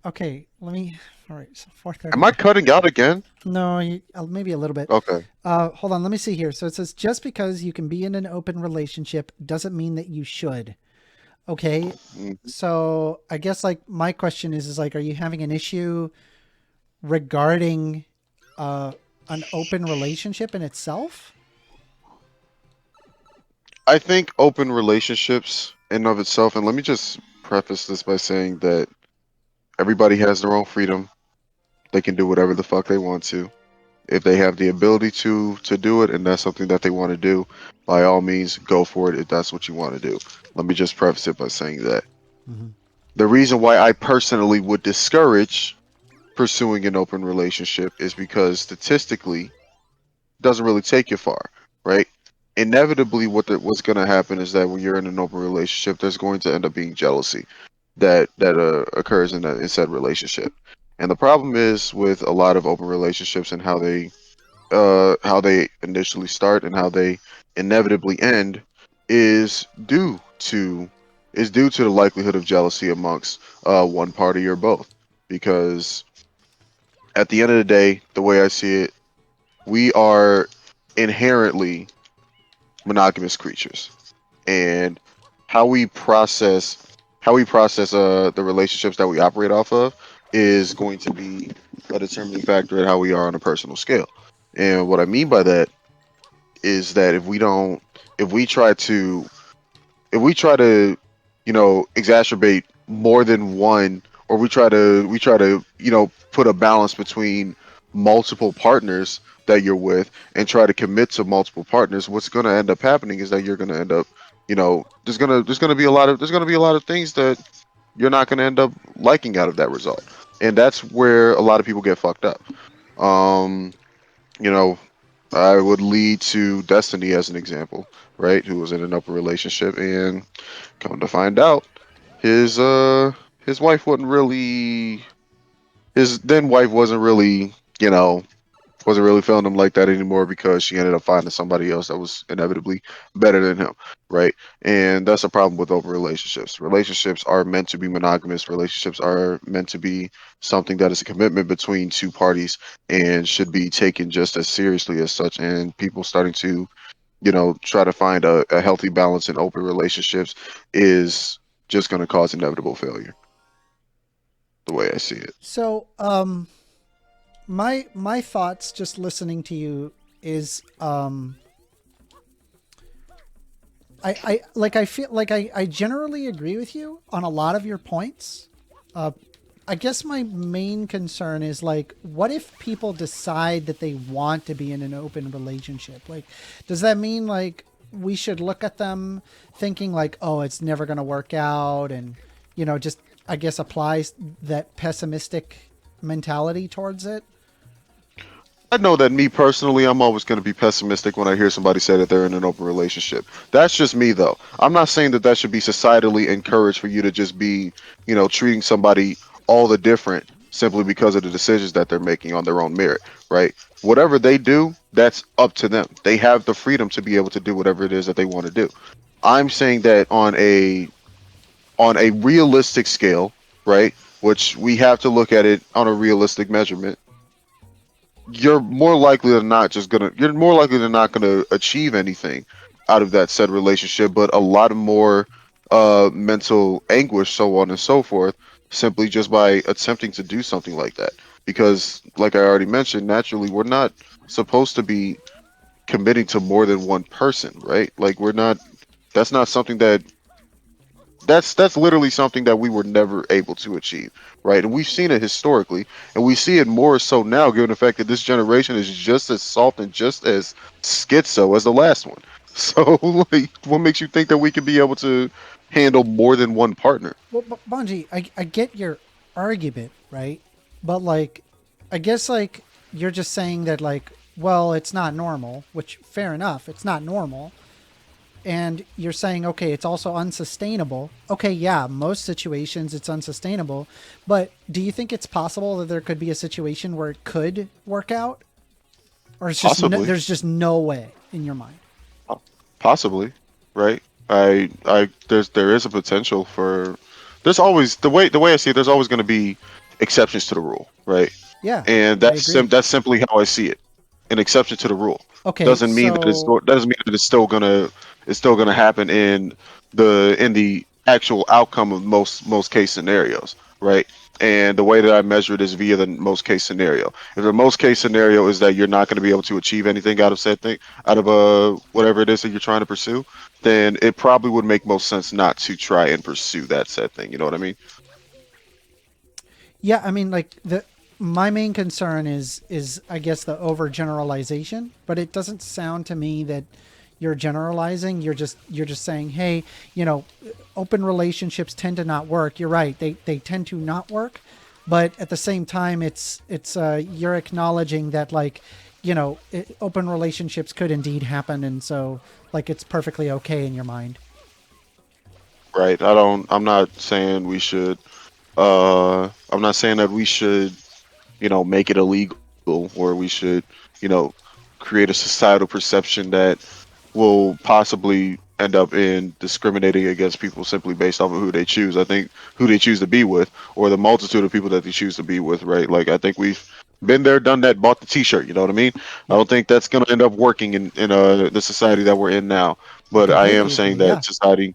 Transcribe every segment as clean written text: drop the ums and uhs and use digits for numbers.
Okay, let me. All right, so Am I 4:30. cutting out again? No, maybe a little bit. Okay. Hold on, let me see here. So it says just because you can be in an open relationship doesn't mean that you should. Okay, Mhm. so I guess like my question is like, are you having an issue regarding uh, an open relationship in itself? I think open relationships in and of itself, and let me just preface this by saying that everybody has their own freedom. They can do whatever the fuck they want to. If they have the ability to do it and that's something that they want to do, by all means go for it if that's what you want to do. Let me just preface it by saying that. Mm-hmm. The reason why I personally would discourage pursuing an open relationship is because statistically it doesn't really take you far, right? Inevitably what's going to happen is that when you're in an open relationship there's going to end up being jealousy that occurs in said relationship. And the problem is with a lot of open relationships and how they initially start and how they inevitably end is due to the likelihood of jealousy amongst one party or both. Because at the end of the day, the way I see it, we are inherently monogamous creatures, and how we process the relationships that we operate off of is going to be a determining factor at how we are on a personal scale. And what I mean by that is that if we try to if we try to exacerbate more than one, or we try to put a balance between multiple partners that you're with and try to commit to multiple partners, what's going to end up happening is that you're going to end up, there's going to be a lot of things that you're not going to end up liking out of that result. And that's where a lot of people get fucked up. um you know I would lead to Destiny as an example, right? Who was in an open relationship, and come to find out, his uh his wife wasn't really his then wife you know, wasn't really feeling him like that anymore because she ended up finding somebody else that was inevitably better than him, right? And that's a problem with open relationships. Relationships are meant to be monogamous. Relationships are meant to be something that is a commitment between two parties and should be taken just as seriously as such. And people starting to, try to find a healthy balance in open relationships is just going to cause inevitable failure, the way I see it. So, my thoughts just listening to you is I feel like I generally agree with you on a lot of your points. Uh, I guess my main concern is like, what if people decide that they want to be in an open relationship? Like, does that mean like we should look at them thinking like, oh, it's never going to work out, and just I guess applies that pessimistic mentality towards it? I know that me personally, I'm always going to be pessimistic when I hear somebody say that they're in an open relationship. That's just me, though. I'm not saying that that should be societally encouraged for you to just be, treating somebody all the different simply because of the decisions that they're making on their own merit, right? Whatever they do, that's up to them. They have the freedom to be able to do whatever it is that they want to do. I'm saying that on a realistic scale, right? Which we have to look at it on a realistic measurement. You're more likely than not gonna achieve anything out of that said relationship, but a lot more mental anguish, so on and so forth, simply just by attempting to do something like that. Because like I already mentioned, naturally we're not supposed to be committing to more than one person, right? Like we're not that's not something that's literally something that we were never able to achieve, right? And we've seen it historically, and we see it more so now, given the fact that this generation is just as soft and just as schizo as the last one. So, like, what makes you think that we could be able to handle more than one partner? Well, Bonji, I get your argument, right? But like, I guess like you're just saying that like, well, it's not normal, which fair enough, it's not normal. And you're saying, okay, it's also unsustainable. Okay, yeah, most situations it's unsustainable. But do you think it's possible that there could be a situation where it could work out? Or it's just Possibly, there's just no way in your mind? possibly, right? There is a potential for there's always the way I see it. There's always going to be exceptions to the rule, right? Yeah, And I agree. that's simply how I see it. An exception to the rule Okay, doesn't mean that so it's still gonna happen in the actual outcome of most case scenarios, right? And the way that I measure it is via the most case scenario. If the most case scenario is that you're not going to be able to achieve anything out of said thing, out of whatever it is that you're trying to pursue, then it probably would make most sense not to try and pursue that said thing. You know what I mean? yeah, I mean, like the my main concern is I guess the overgeneralization, but it doesn't sound to me that you're generalizing. You're just saying, hey, you know, open relationships tend to not work. You're right; they tend to not work, but at the same time, it's you're acknowledging that like, you know, open relationships could indeed happen, and so like it's perfectly okay in your mind. Right. I'm not saying we should. I'm not saying that we should, make it illegal, or we should, you know, create a societal perception that will possibly end up in discriminating against people simply based off of who they choose. I think who they choose to be with, or the multitude of people that they choose to be with, right? Like I think we've been there, done that, bought the T-shirt. You know what I mean? I Yep, don't think that's gonna end up working in the society that we're in now. I But I am completely saying agree. Yeah. that society.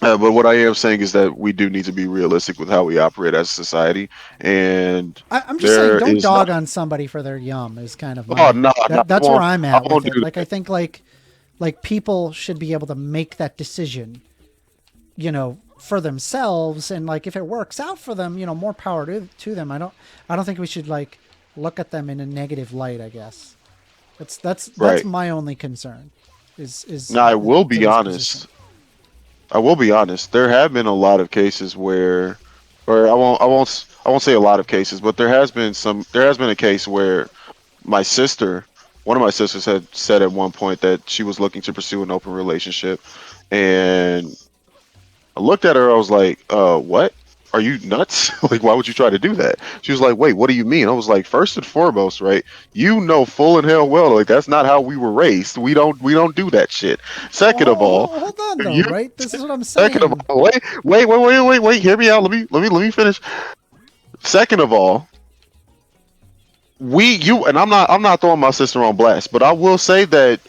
But what I am saying is that we do need to be realistic with how we operate as a society, and I'm just saying, there don't is not. dog on somebody for their yum. Is kind of Oh my no, no, that's where I'm I at with won't it. do Like I that. think like people should be able to make that decision, you know, for themselves, and like if it works out for them, you know, more power to them. I don't think we should like look at them in a negative light. I guess that's Right. my only concern. Is Now, to this position. I will be honest. There have been a lot of cases where, or I won't say a lot of cases, but there has been a case where my sister, one of my sisters had said at one point that she was looking to pursue an open relationship, and I looked at her. I was like, what? Are you nuts? Like, why would you try to do that?" She was like, "Wait, what do you mean?" I was like, "First and foremost, right? You know full and hell well, like that's not how we were raised. We don't do that shit. Well, Second of all, hold on though, you right? This is what I'm second of saying. all, wait. Hear me out. Let me finish. Second of all, and I'm not throwing my sister on blast, but I will say that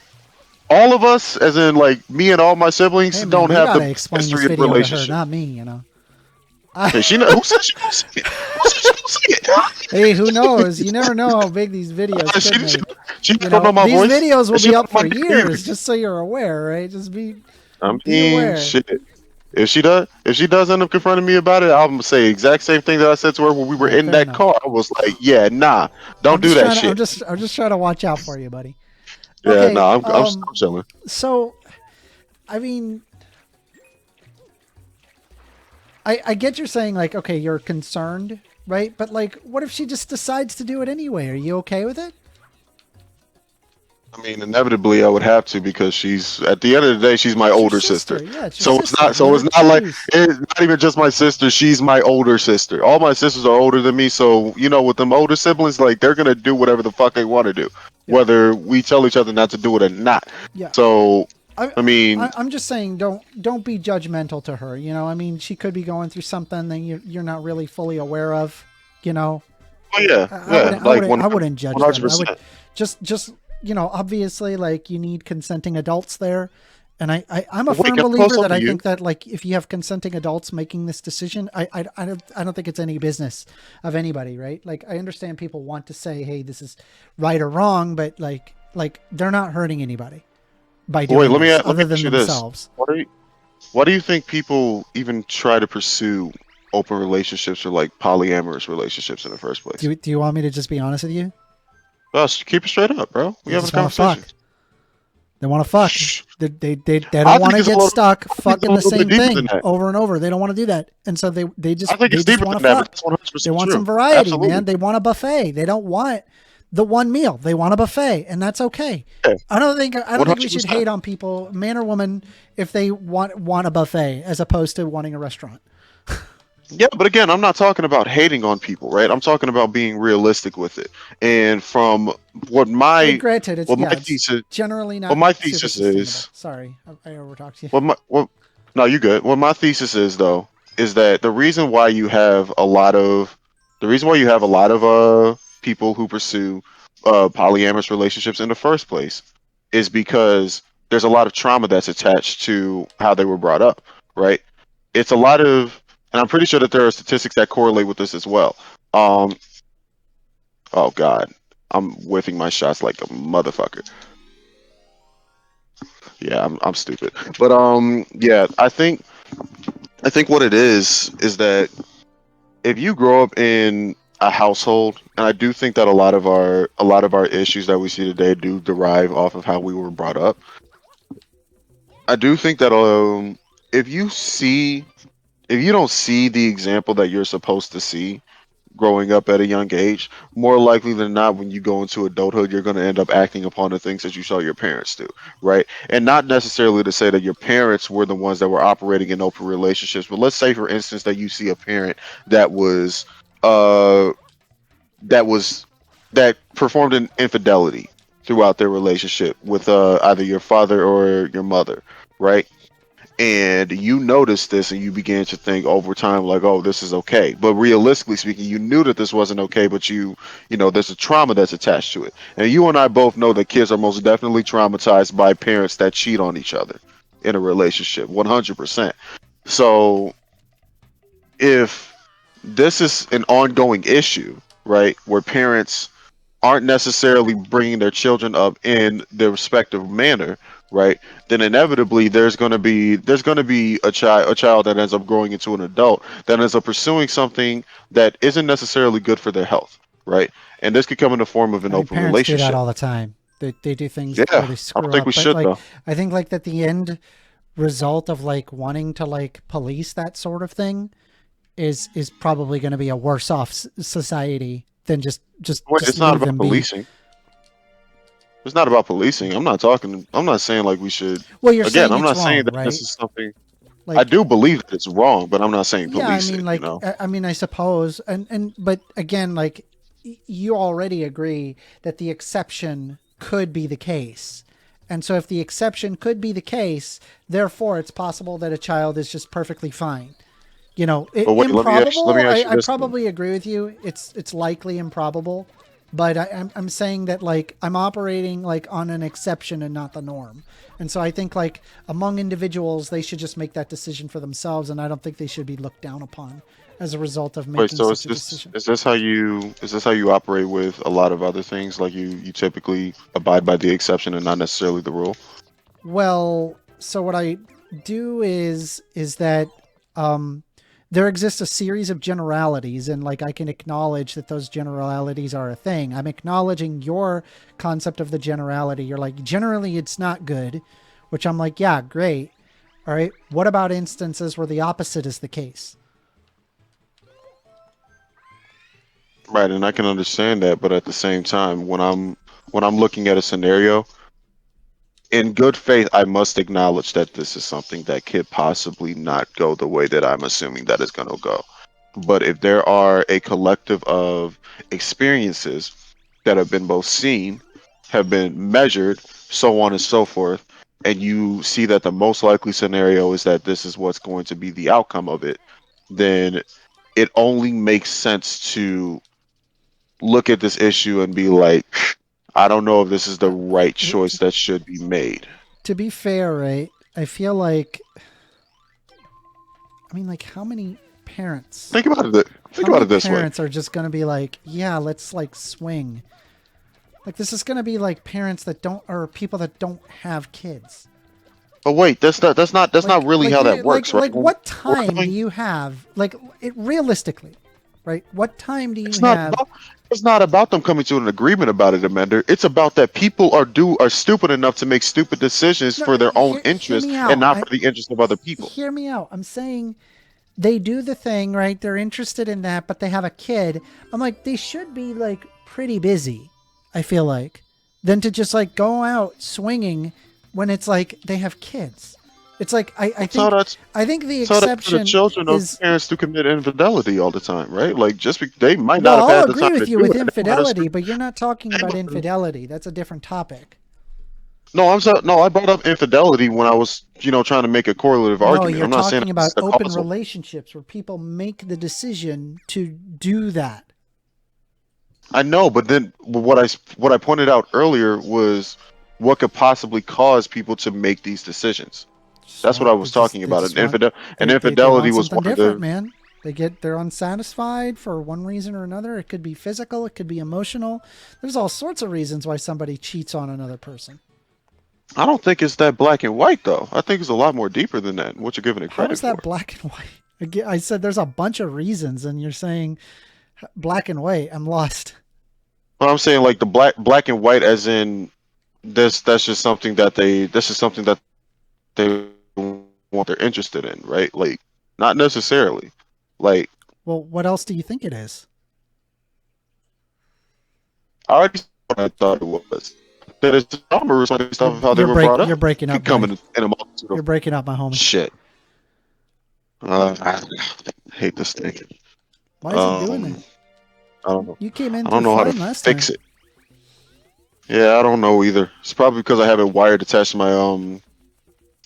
all of us, as in like me and all my siblings, Hey man, don't you have the gotta best explain this history of video to her, relationship. not me. You know. And she know who said she gonna see it? Who said she gonna see Hey, who it? knows? You never know how big these videos she, could she, make. she You don't know know, my these voice, videos will and she be don't up know my for name either. years, just so you're aware, right? Just I be mean, aware. shit. If she does end up confronting me about it, I'm gonna say the exact same thing that I said to her when we All were right, in fair that enough. car. I was like, "Yeah, nah, don't do that shit." I'm just trying to watch out for you, buddy. Yeah, Okay, nah, I'm chilling. so I mean, I get you're saying like, okay, you're concerned, right? But like, what if she just decides to do it anyway? Are you okay with it? I mean, inevitably, I would have to because she's at the end of the day, she's my It's your older sister. sister. Yeah, it's your So it's sister. not. Let So her it's not like choose. it's not even just my sister. She's my older sister. All my sisters are older than me. So with them older siblings, like they're gonna do whatever the fuck they want to do, Yep. whether we tell each other not to do it or not. Yeah. So I, I mean, I'm just saying, don't be judgmental to her. You know, I mean, she could be going through something that you're not really fully aware of. You know, oh yeah, I yeah, wouldn't I like wouldn't one I wouldn't judge hundred them. I would percent. just you know, obviously, like you need consenting adults there. And I'm a But wait, firm can I post believer that something I to you? think that like if you have consenting adults making this decision, I don't think it's any business of anybody, right? Like I understand people want to say, hey, this is right or wrong, but like they're not hurting anybody by Wait, doing this let me other than ask you this. themselves. Why do you think people even try to pursue open relationships or like polyamorous relationships in the first place? Do you want me to just be honest with you? Us, keep it straight up, bro. We They having a just want to conversation. fuck. They want to fuck. Shh. They I don't want think to it's a get little. stuck I think it's a fucking the little bit same deeper than thing that. over and over. They don't want to do that, and so I think they it's just deeper want than to that, but fuck. that's 100 They percent want some true. variety, man. Absolutely. They want a buffet. They don't want the one meal. They want a buffet, and that's okay. Yeah. I don't One think we hundred should percent. hate on people, man or woman, if they want a buffet as opposed to wanting a restaurant. Yeah, but again, I'm not talking about hating on people, right? I'm talking about being realistic with it. And from what my Granted, what my it's thesis generally what not my super thesis sustainable. is Sorry, I overtalked you. what my what no, you good. What my thesis is though is that the reason why you have a lot of people who pursue polyamorous relationships in the first place is because there's a lot of trauma that's attached to how they were brought up, right? It's a lot of, and I'm pretty sure that there are statistics that correlate with this as well. Um, oh God, I'm whiffing my shots like a motherfucker. Yeah, I'm stupid, but yeah, I think what it is that if you grow up in a household, and I do think that a lot of our issues that we see today do derive off of how we were brought up. I do think that if you see if you don't see the example that you're supposed to see growing up at a young age, more likely than not, when you go into adulthood, you're going to end up acting upon the things that you saw your parents do, right? And not necessarily to say that your parents were the ones that were operating in open relationships, but let's say, for instance, that you see a parent that was, uh, that was, that performed an infidelity throughout their relationship with either your father or your mother, right? And you noticed this and you began to think over time like, oh, this is okay, but realistically speaking, you knew that this wasn't okay, but you know, there's a trauma that's attached to it, and you and I both know that kids are most definitely traumatized by parents that cheat on each other in a relationship, 100%. So if this is an ongoing issue, right, where parents aren't necessarily bringing their children up in their respective manner, right? Then inevitably there's going to be a child that ends up growing into an adult that ends up pursuing something that isn't necessarily good for their health, right? And this could come in the form of an I mean, open parents do that relationship. all the time. They do things where Yeah, they I don't screw think we up, but should like though. I think like that the end result of like wanting to like police that sort of thing is probably going to be a worse off society than Wait, just it's not leave about them be. policing. It's not about policing. I'm not talking. I'm not saying like we should. Well, you're Again, saying I'm it's not saying wrong, that this right? is something. I Like do believe that it's wrong, but I'm not saying yeah, I police mean it. You like know. I mean I suppose and but again like you already agree that the exception could be the case. And so if the exception could be the case, therefore it's possible that a child is just perfectly fine. You know, But wait, let me improbable. ask you I this then. probably agree with you. It's likely improbable, but I'm saying that like I'm operating like on an exception and not the norm. And so I think like among individuals, they should just make that decision for themselves, and I don't think they should be looked down upon as a result of Wait, making so such a decision. is this how you operate with a lot of other things? Like you typically abide by the exception and not necessarily the rule? Well, so what I do is that um, there exists a series of generalities, and like I can acknowledge that those generalities are a thing. I'm acknowledging your concept of the generality. You're like generally it's not good, which I'm like yeah, great. All right. What about instances where the opposite is the case? Right, and I can understand that, but at the same time, when I'm looking at a scenario, in good faith, I must acknowledge that this is something that could possibly not go the way that I'm assuming that it's going to go. But if there are a collective of experiences that have been both seen, have been measured, so on and so forth, and you see that the most likely scenario is that this is what's going to be the outcome of it, then it only makes sense to look at this issue and be like, I don't know if this is the Uh, right choice that should be made. to be fair, right? I feel like I mean like Think about it. how Think about many it this way. parents are just going to be like, yeah, let's like swing. Like this is going to be like parents that don't or people that don't have kids. But wait, that's not really how that works, right? Like what We're time do coming, you have? Like it realistically, right? What time do you it's not have? about it's not about them coming to an agreement about it, Amender. It's about that people are stupid enough to make stupid decisions No, for their own hear interest me and out. not for the interest of other people. Hear me out. I'm saying they do the thing, right? They're interested in that, but they have a kid. I'm like, they should be like pretty busy, I feel like, than to just like go out swinging when it's like they have kids. It's like So that's I think the so that's for the exception children of is parents to commit infidelity all the time, right? Like they might well, not have I'll had the time agree to with you do with it. They might have infidelity, screwed but you're not talking the about neighborhood. infidelity. That's a different topic. No, no. I brought up infidelity when I was, trying to make a correlative No, argument. you're I'm not saying talking it's about the open causal. relationships where people make the decision to do that. I know, but then what I pointed out earlier was what could possibly cause people to make these decisions. Just That's what I want was talking they about. just want And they infidelity want was something one of different, the. man. They're unsatisfied for one reason or another. It could be physical, it could be emotional. There's all sorts of reasons why somebody cheats on another person. I don't think it's that black and white though. I think it's a lot more deeper than that. What you're giving it How credit is that for. black and white? I said there's a bunch of reasons, and you're saying black and white. I'm lost. But I'm saying like the black and white, as in this. That's just something that they. This is something that they want. They're interested in, right? Like not necessarily. Like Well, what else do you think it is? I already said what I thought it was. That it's numbers like stuff of how they were brought You're up. breaking Could up, come buddy. in a multitude You're of breaking up, my homie. shit. I hate this thing. Why is it doing that? Um, I don't know. You came in I don't through know how to fine last time. fix it. Yeah, I don't know either. It's probably because I have it wired attached to my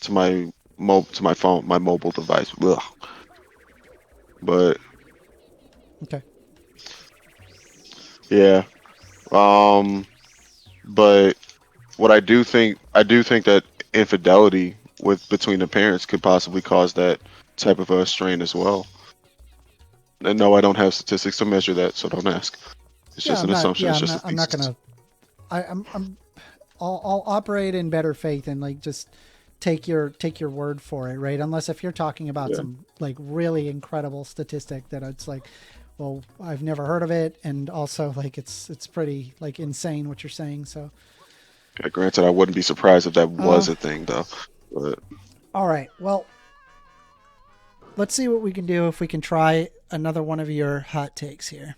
to my phone, my mobile device. Ugh. But Okay. yeah. Um. But what I do think that infidelity with between the parents could possibly cause that type of a strain as well. And no, I don't have statistics to measure that, so don't ask. It's Yeah, just I'm an not. assumption. Yeah, It's just a I'm not thesis. gonna. I'm. I'll operate in better faith and like just take your word for it, right? Unless if you're talking about Yeah. some like really incredible statistic that it's like, well, I've never heard of it, and also like it's pretty like insane what you're saying. So, Yeah, granted, I wouldn't be surprised if that uh, was a thing, though. But all right. Well, let's see what we can do if we can try another one of your hot takes here.